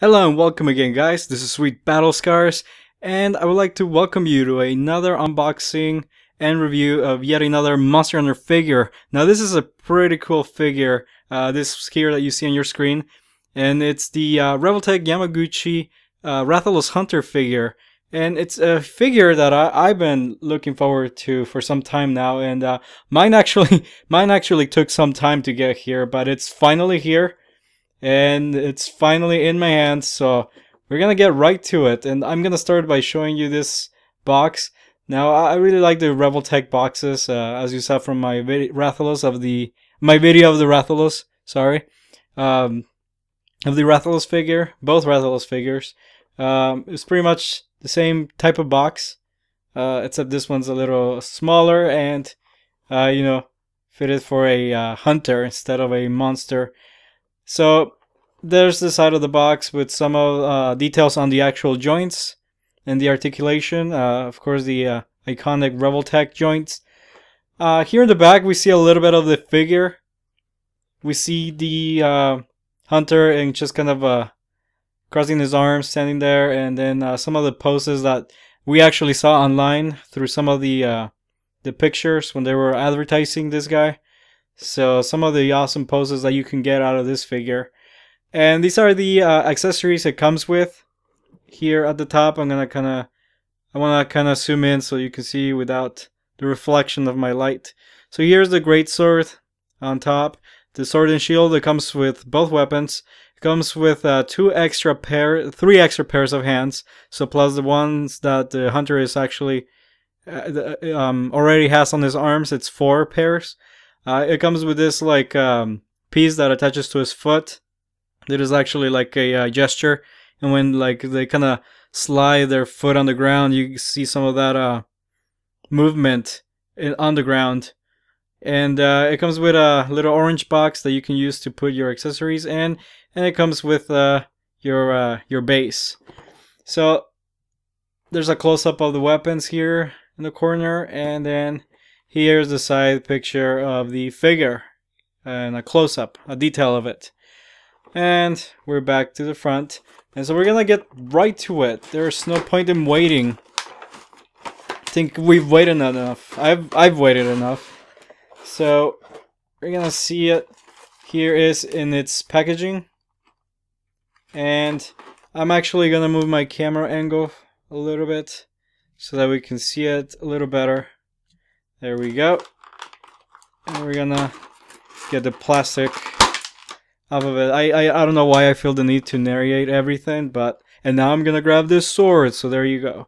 Hello and welcome again, guys. This is Sweet Battle Scars, and I would like to welcome you to another unboxing and review of yet another Monster Hunter figure. Now this is a pretty cool figure, this here that you see on your screen, and it's the Revoltech Yamaguchi Rathalos Hunter figure. And it's a figure that I've been looking forward to for some time now, and mine actually took some time to get here, but it's finally here. And it's finally in my hands, so we're gonna get right to it. And I'm gonna start by showing you this box. Now, I really like the Revoltech boxes, as you saw from my Rathalos my video of the Rathalos. Sorry, of the Rathalos figure, both Rathalos figures. It's pretty much the same type of box, except this one's a little smaller and, fitted for a hunter instead of a monster. So there's the side of the box with some details on the actual joints and the articulation. Of course, the iconic Revoltech joints. Here in the back, we see a little bit of the figure. We see the hunter and just kind of crossing his arms, standing there, and then some of the poses that we actually saw online through some of the pictures when they were advertising this guy. So some of the awesome poses that you can get out of this figure. And these are the accessories it comes with. Here at the top, I want to kind of zoom in so you can see without the reflection of my light. So here's the greatsword on top. The sword and shield, it comes with both weapons. It comes with three extra pairs of hands. So plus the ones that the hunter is actually already has on his arms, it's 4 pairs. It comes with this piece that attaches to his foot. It is actually like a gesture, and when they kind of slide their foot on the ground, you see some of that movement on the ground. And it comes with a little orange box that you can use to put your accessories in, and it comes with your base. So there's a close-up of the weapons here in the corner, and then here's the side picture of the figure and a close-up, a detail of it. And we're back to the front. And so we're gonna get right to it. There's no point in waiting. I think we've waited enough. I've waited enough. So we're gonna see it. Here is in its packaging. And I'm actually gonna move my camera angle a little bit so that we can see it a little better. There we go. And we're gonna get the plastic off of it. I don't know why I feel the need to narrate everything, and now I'm gonna grab this sword, so there you go.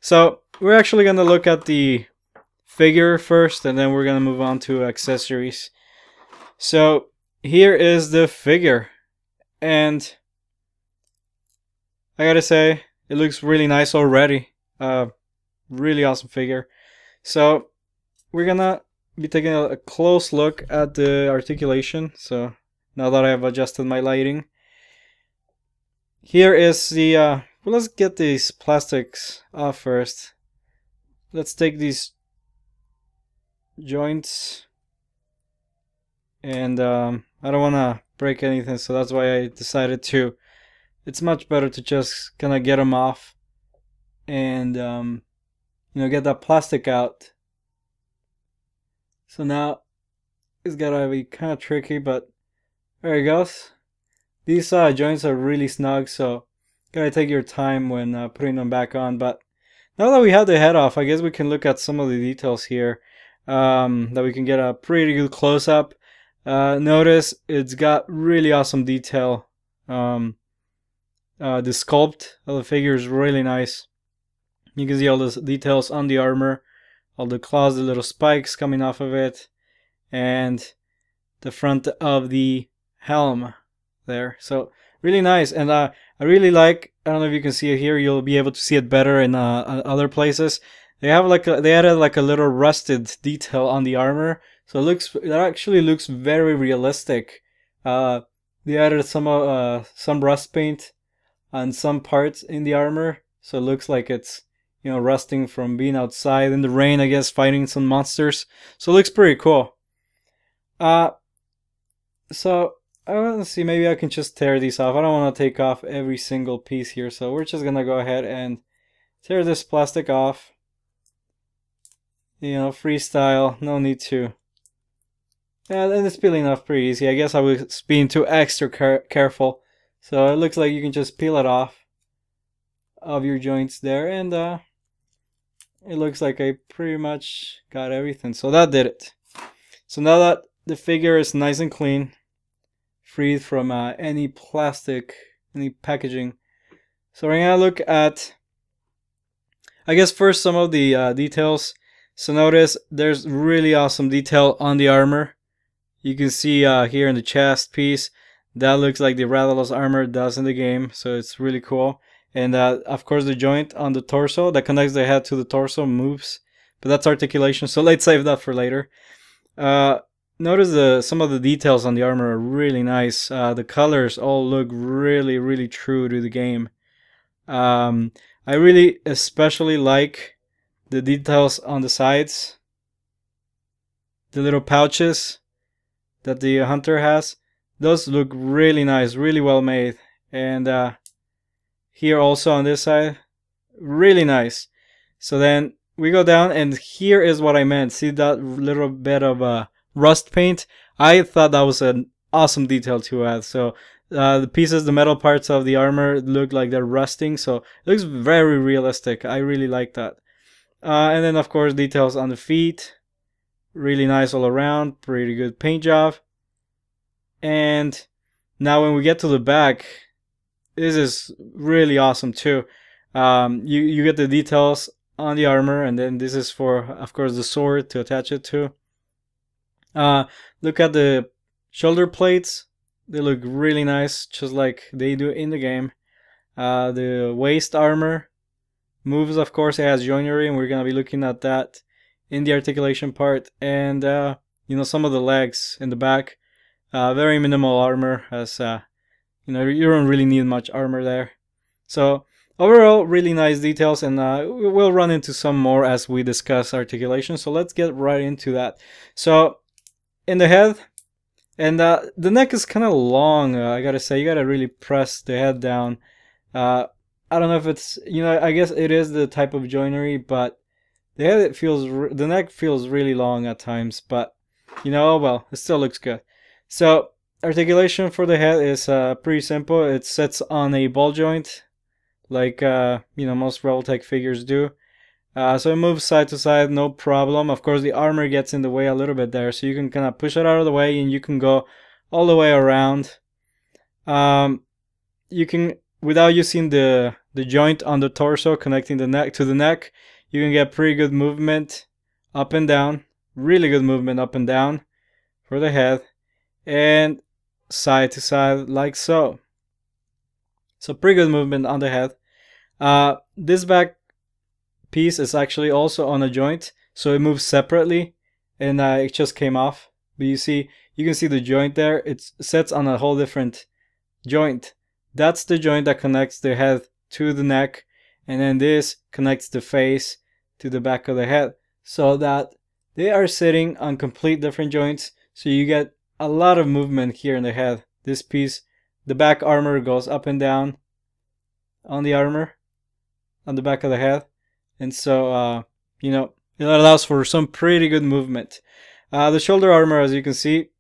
So we're actually gonna look at the figure first, and then we're gonna move on to accessories. So here is the figure, and I gotta say, it looks really nice already. Really awesome figure. So we're gonna be taking a close look at the articulation. So now that I have adjusted my lighting, here is the well, let's get these plastics off first. Let's take these joints, and I don't want to break anything, so that's why I decided to. It's much better to just kind of get them off and get that plastic out. So now it's gotta be kind of tricky, but there it goes. These joints are really snug, so gotta take your time when putting them back on. But now that we have the head off, I guess we can look at some of the details here, that we can get a pretty good close-up. Notice it's got really awesome detail. The sculpt of the figure is really nice. You can see all the details on the armor, all the claws, the little spikes coming off of it, and the front of the helm there. So really nice, and I really like. I don't know if you can see it here. You'll be able to see it better in other places. They have they added like a little rusted detail on the armor, so it actually looks very realistic. They added some rust paint on some parts in the armor, so it looks like it's rusting from being outside in the rain, I guess, fighting some monsters. So it looks pretty cool. So let's see, maybe I can just tear these off. I don't want to take off every single piece here, so we're just gonna go ahead and tear this plastic off. You know, freestyle, no need to. Yeah, and it's peeling off pretty easy. I guess I was being too extra careful. So it looks like you can just peel it off of your joints there, and it looks like I pretty much got everything. So that did it. So now that the figure is nice and clean, free from any plastic, any packaging. So we're gonna look at, I guess first, some of the details. So notice there's really awesome detail on the armor. You can see here in the chest piece, that looks like the Rathalos armor does in the game, so it's really cool. And of course the joint on the torso that connects the head to the torso moves, but that's articulation, so let's save that for later. Notice some of the details on the armor are really nice. The colors all look really true to the game. I really especially like the details on the sides, the little pouches that the hunter has. Those look really nice, really well made. And here also on this side, really nice. So then we go down, and here is what I meant. See that little bit of rust paint? I thought that was an awesome detail to add. So the pieces, the metal parts of the armor look like they're rusting, so it looks very realistic. I really like that. And then of course details on the feet, really nice all around, pretty good paint job. And now when we get to the back, this is really awesome too. You get the details on the armor, and then this is for, of course, the sword to attach it to. Look at the shoulder plates. They look really nice, just like they do in the game. The waist armor moves, of course. It has joinery, and we're gonna be looking at that in the articulation part. And you know, some of the legs in the back, very minimal armor, as you know, you don't really need much armor there. So overall, really nice details, and we'll run into some more as we discuss articulation. So let's get right into that. So in the head, and the neck is kind of long. I gotta say, you gotta really press the head down. I don't know if it's, you know, I guess it is the type of joinery, but the head the neck feels really long at times. But you know, well, it still looks good. So articulation for the head is pretty simple. It sits on a ball joint, like you know, most Revoltech figures do. So it moves side to side, no problem. Of course, the armor gets in the way a little bit there, so you can kind of push it out of the way, and you can go all the way around. You can, without using the joint on the torso connecting the neck to the neck, you can get pretty good movement up and down, really good movement up and down for the head, and side to side like so. So pretty good movement on the head. This back piece is actually also on a joint, so it moves separately, and it just came off. But you can see the joint there. It sits on a whole different joint. That's the joint that connects the head to the neck, and then this connects the face to the back of the head, so that they are sitting on complete different joints. So you get a lot of movement here in the head. This piece, the back armor goes up and down on the armor, on the back of the head. And so, you know, it allows for some pretty good movement. The shoulder armor, as you can see,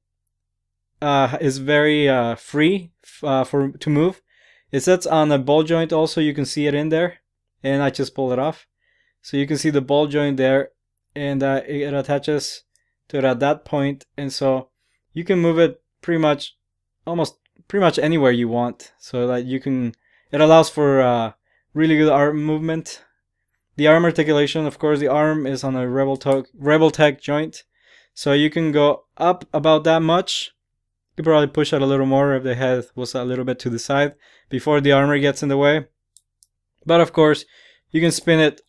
is very free to move. It sits on a ball joint also. You can see it in there. And I just pulled it off. So you can see the ball joint there. And it attaches to it at that point. And so you can move it pretty much anywhere you want. So that you can, it allows for really good arm movement. The arm articulation, of course, the arm is on a Revoltech joint, so you can go up about that much. You could probably push it a little more if the head was a little bit to the side before the armor gets in the way. But of course, you can spin it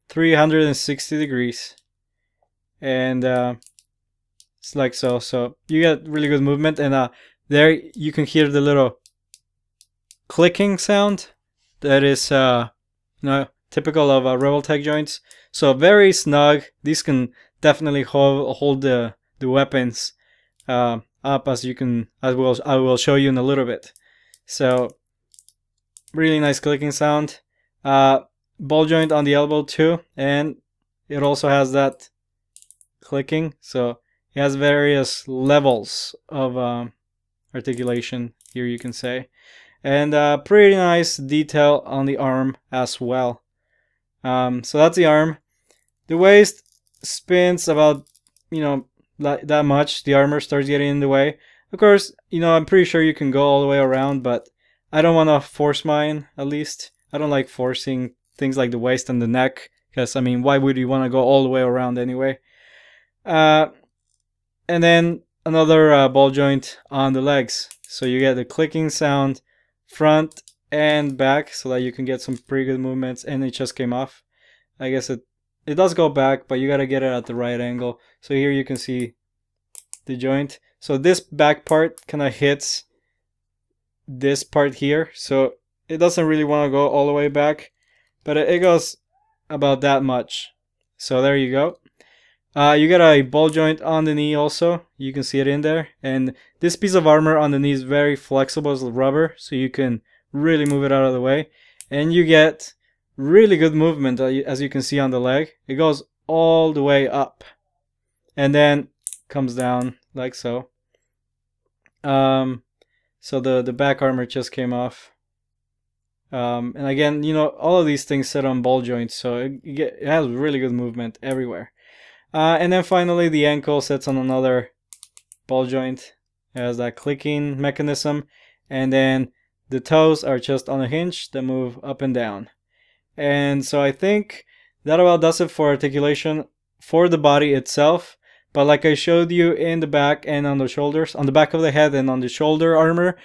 360 degrees, and it's like so. So you get really good movement, and there you can hear the little clicking sound that is, you know, typical of Revoltech joints. So very snug. These can definitely hold the weapons. up, as you can, I will show you in a little bit. So really nice clicking sound. Ball joint on the elbow too, and it also has that clicking. So it has various levels of articulation here, you can say, and pretty nice detail on the arm as well. So that's the arm. The waist spins about, you know, that much. The armor starts getting in the way. Of course, you know, I'm pretty sure you can go all the way around, but I don't want to force mine, at least. I don't like forcing things like the waist and the neck, because, I mean, why would you want to go all the way around anyway? And then another ball joint on the legs. So you get the clicking sound front and back, so that you can get some pretty good movements, and it just came off. I guess it does go back, but you gotta get it at the right angle. So here you can see the joint. So this back part kind of hits this part here, so it doesn't really want to go all the way back, but it goes about that much. So there you go. You get a ball joint on the knee also. You can see it in there, and this piece of armor on the knee is very flexible as rubber, so you can really move it out of the way, and you get really good movement, as you can see on the leg. It goes all the way up and then comes down like so. So the back armor just came off, and again, you know, all of these things sit on ball joints, so it has really good movement everywhere. And then finally the ankle sits on another ball joint. It has that clicking mechanism, and then the toes are just on a hinge that move up and down. And so I think that about does it for articulation for the body itself. But like I showed you in the back and on the shoulders, on the back of the head and on the shoulder armor,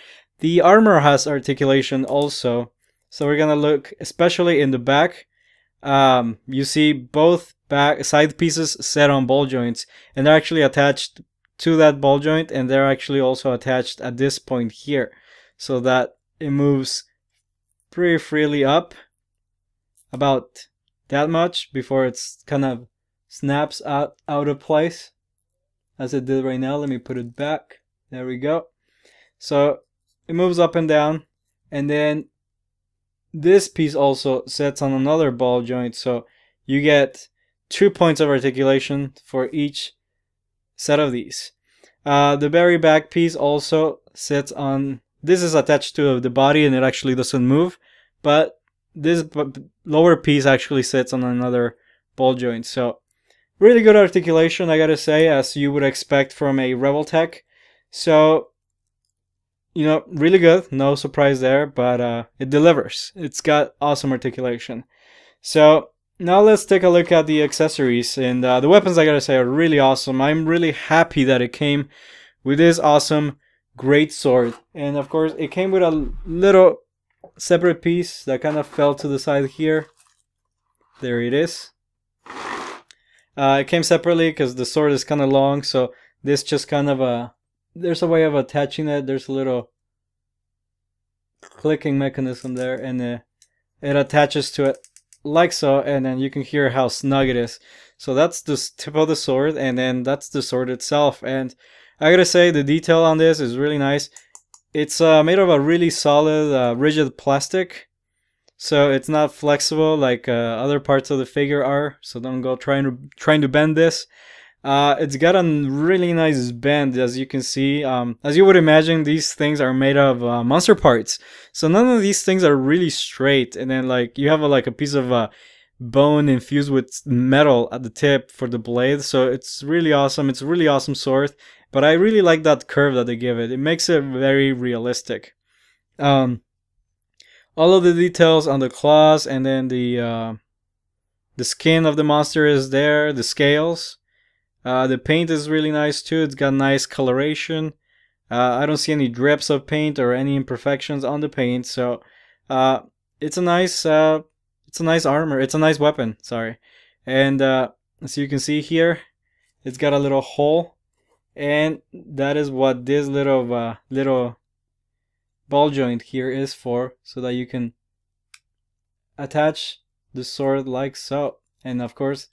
the armor has articulation also. So we're gonna look especially in the back. You see both back side pieces set on ball joints, and they're actually attached to that ball joint, and they're actually also attached at this point here, so that it moves pretty freely up about that much before it's kind of snaps out of place, as it did right now. Let me put it back. There we go. So it moves up and down, and then this piece also sets on another ball joint, so you get 2 points of articulation for each set of these. The very back piece also sits on, this is attached to the body and it actually doesn't move, but this lower piece actually sits on another ball joint. So really good articulation, I gotta say, as you would expect from a Revoltech. So, you know, really good, no surprise there, but it delivers. It's got awesome articulation. So now let's take a look at the accessories, and the weapons, I gotta say, are really awesome. I'm really happy that it came with this awesome great sword, and of course it came with a little separate piece that kind of fell to the side here. There it is. It came separately because the sword is kind of long, so this just kind of there's a way of attaching it. There's a little clicking mechanism there, and it attaches to it like so, and then you can hear how snug it is. So that's the tip of the sword, and then that's the sword itself. And I gotta say, the detail on this is really nice. It's made of a really solid, rigid plastic, so it's not flexible like other parts of the figure are. So don't go trying to bend this. It's got a really nice bend, as you can see. As you would imagine, these things are made of monster parts, so none of these things are really straight. And then like you have like a piece of bone infused with metal at the tip for the blade, so it's really awesome. It's a really awesome sword, but I really like that curve that they give it. It makes it very realistic. All of the details on the claws, and then the skin of the monster is there, the scales. The paint is really nice too. It's got nice coloration. I don't see any drips of paint or any imperfections on the paint, so it's a nice armor. It's a nice weapon. Sorry, and as you can see here, it's got a little hole, and that is what this little ball joint here is for, so that you can attach the sword like so. And of course,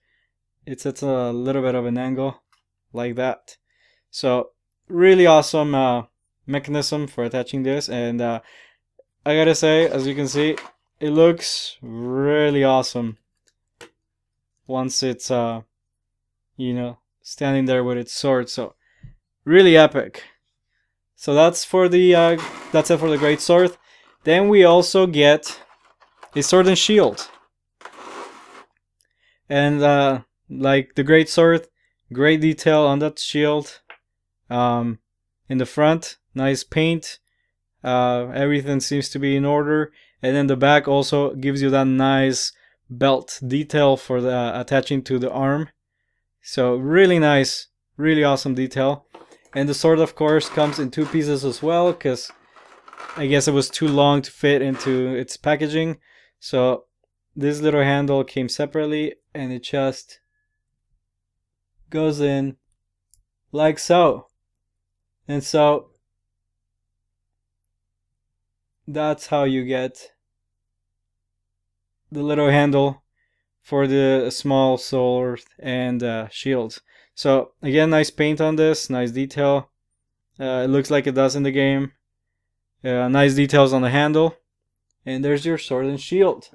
it sets a little bit of an angle like that. So really awesome mechanism for attaching this, and I gotta say, as you can see, it looks really awesome once it's you know, standing there with its sword. So really epic. So that's for the that's it for the great sword. Then we also get a sword and shield, and like the great sword, great detail on that shield. In the front, nice paint. Everything seems to be in order, and then the back also gives you that nice belt detail for the attaching to the arm. So really nice, really awesome detail. And the sword, of course, comes in 2 pieces as well, because I guess it was too long to fit into its packaging. So this little handle came separately, and it just goes in like so. And so that's how you get the little handle for the small sword and shield. So again, nice paint on this, nice detail. It looks like it does in the game. Nice details on the handle. And there's your sword and shield.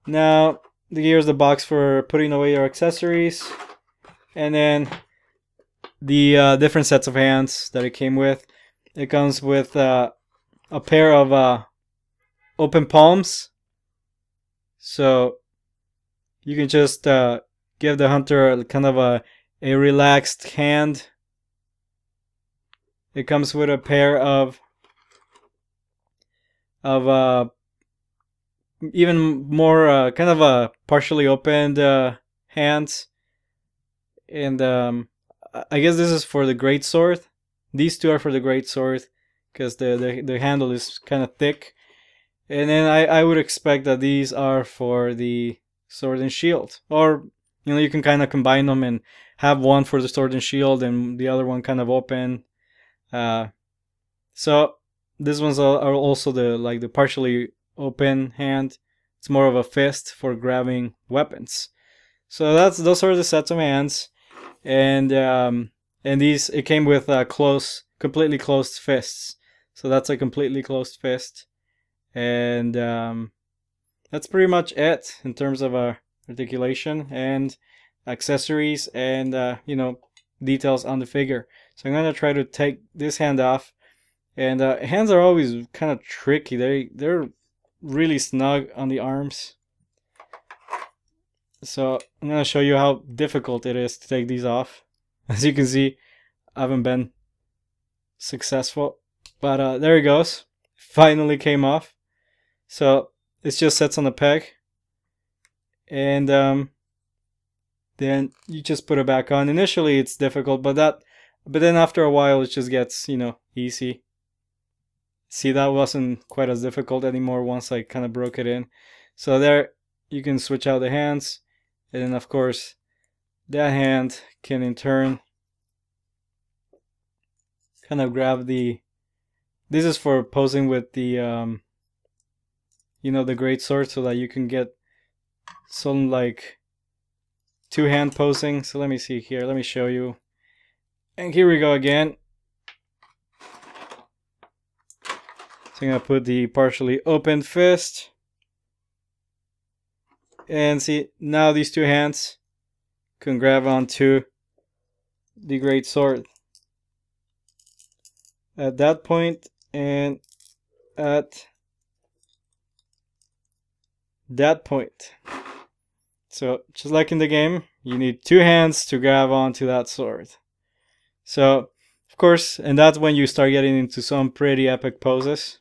Now, here's the box for putting away your accessories. And then the different sets of hands that it came with. It comes with a pair of open palms. So you can just give the hunter kind of a relaxed hand. It comes with a pair of even more kind of a partially opened hands. And I guess this is for the great sword. These two are for the great sword because the handle is kind of thick. And then I would expect that these are for the sword and shield. Or, you know, you can kind of combine them and have one for the sword and shield and the other one kind of open. So this one's are also the partially open hand. It's more of a fist for grabbing weapons. So those are the sets of hands. And these, it came with completely closed fists. So that's a completely closed fist. And that's pretty much it in terms of articulation and accessories and you know, details on the figure. So I'm gonna try to take this hand off. And hands are always kind of tricky. They're really snug on the arms. So I'm gonna show you how difficult it is to take these off. As you can see, I haven't been successful, but there it goes. Finally came off. So it just sits on the peg, and then you just put it back on. Initially it's difficult, but then after a while it just gets, you know, easy. See, that wasn't quite as difficult anymore once I kind of broke it in. So there you can switch out the hands. And then, of course, that hand can in turn kind of grab the... This is for posing with the, you know, the great sword, so that you can get some like 2-hand posing. So let me see here. Let me show you. And here we go again. So I'm going to put the partially opened fist. And see, now these 2 hands can grab onto the great sword. At that point and at that point. So just like in the game, you need 2 hands to grab onto that sword. So of course, and that's when you start getting into some pretty epic poses.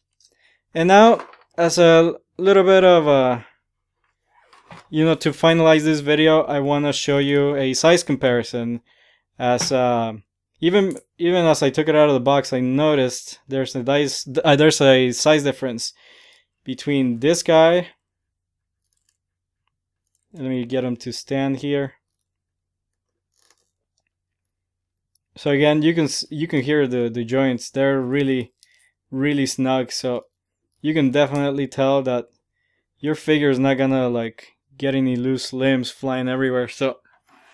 And now, as a little bit of a, you know, to finalize this video, I want to show you a size comparison. As even as I took it out of the box, I noticed there's a size difference between this guy. Let me get him to stand here. So again, you can hear the joints. They're really snug. So you can definitely tell that your figure is not gonna like get any loose limbs flying everywhere. So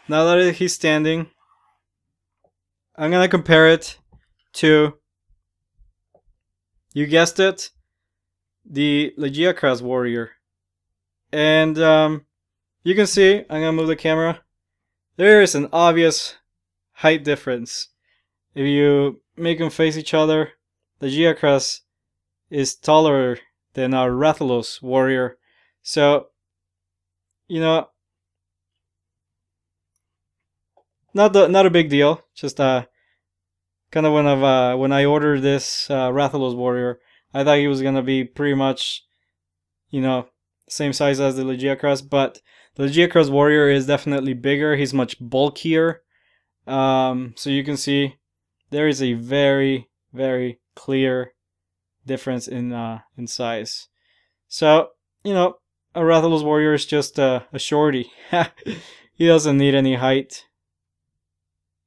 now that he's standing, I'm gonna compare it to, you guessed it, the Legiacras warrior. And you can see, I'm gonna move the camera, there is an obvious height difference. If you make them face each other, Legiacras is taller than our Rathalos warrior. So, you know, not a big deal. Just kind of when I ordered this Rathalos warrior, I thought he was gonna be pretty much, you know, same size as the Legiacras, but the Legiacras warrior is definitely bigger. He's much bulkier. So you can see there is a very clear difference in size. So, you know, a Rathalos warrior is just a shorty. He doesn't need any height.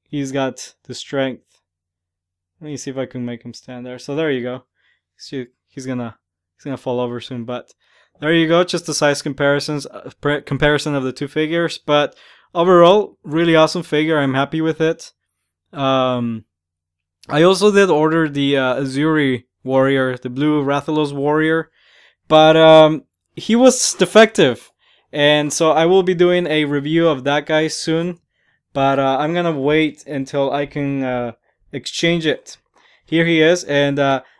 He's got the strength. Let me see if I can make him stand there. So there you go. He's gonna fall over soon, but there you go. Just the size comparison of the two figures. But overall, really awesome figure. I'm happy with it. I also did order the Azuri warrior, the blue Rathalos warrior, but he was defective, and so I will be doing a review of that guy soon. But I'm gonna wait until I can exchange it. Here he is, and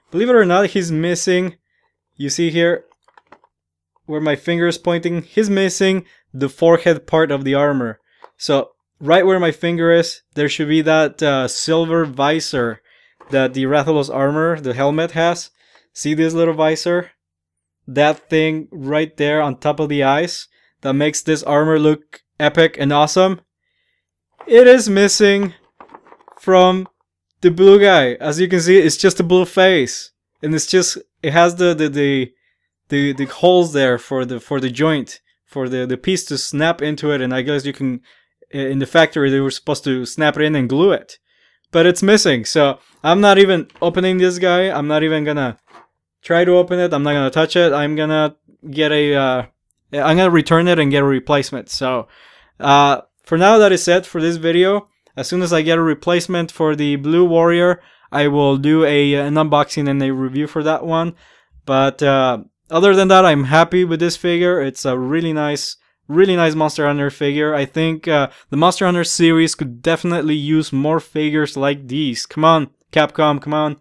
believe it or not, he's missing. You see here where my finger is pointing, he's missing the forehead part of the armor. So right where my finger is, there should be that silver visor that the Rathalos armor, the helmet, has. See this little visor? That thing right there on top of the eyes that makes this armor look epic and awesome. It is missing from the blue guy. As you can see, it's just a blue face, and it has the holes there for the joint, for the piece to snap into it. And I guess you can, in the factory, they were supposed to snap it in and glue it, but it's missing. So I'm not even opening this guy. I'm not even gonna try to open it. I'm not gonna touch it. I'm gonna get I'm gonna return it and get a replacement. So for now, that is it for this video. As soon as I get a replacement for the blue warrior, I will do an unboxing and a review for that one. But other than that, I'm happy with this figure. It's a really nice Monster Hunter figure. I think the Monster Hunter series could definitely use more figures like these. Come on, Capcom, come on.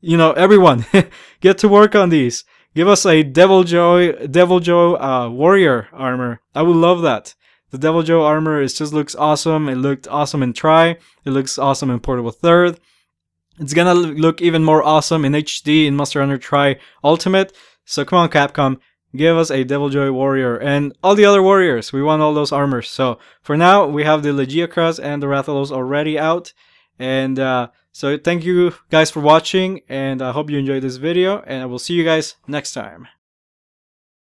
You know, everyone, get to work on these. Give us a Deviljho warrior armor. I would love that. The Deviljho armor just looks awesome. It looked awesome in Tri. It looks awesome in Portable Third. It's gonna look even more awesome in HD in Monster Hunter Tri Ultimate. So come on, Capcom, give us a Deviljho warrior and all the other warriors. We want all those armors. So for now, we have the Legiacras and the Rathalos already out. And so thank you guys for watching, and I hope you enjoyed this video, and I will see you guys next time.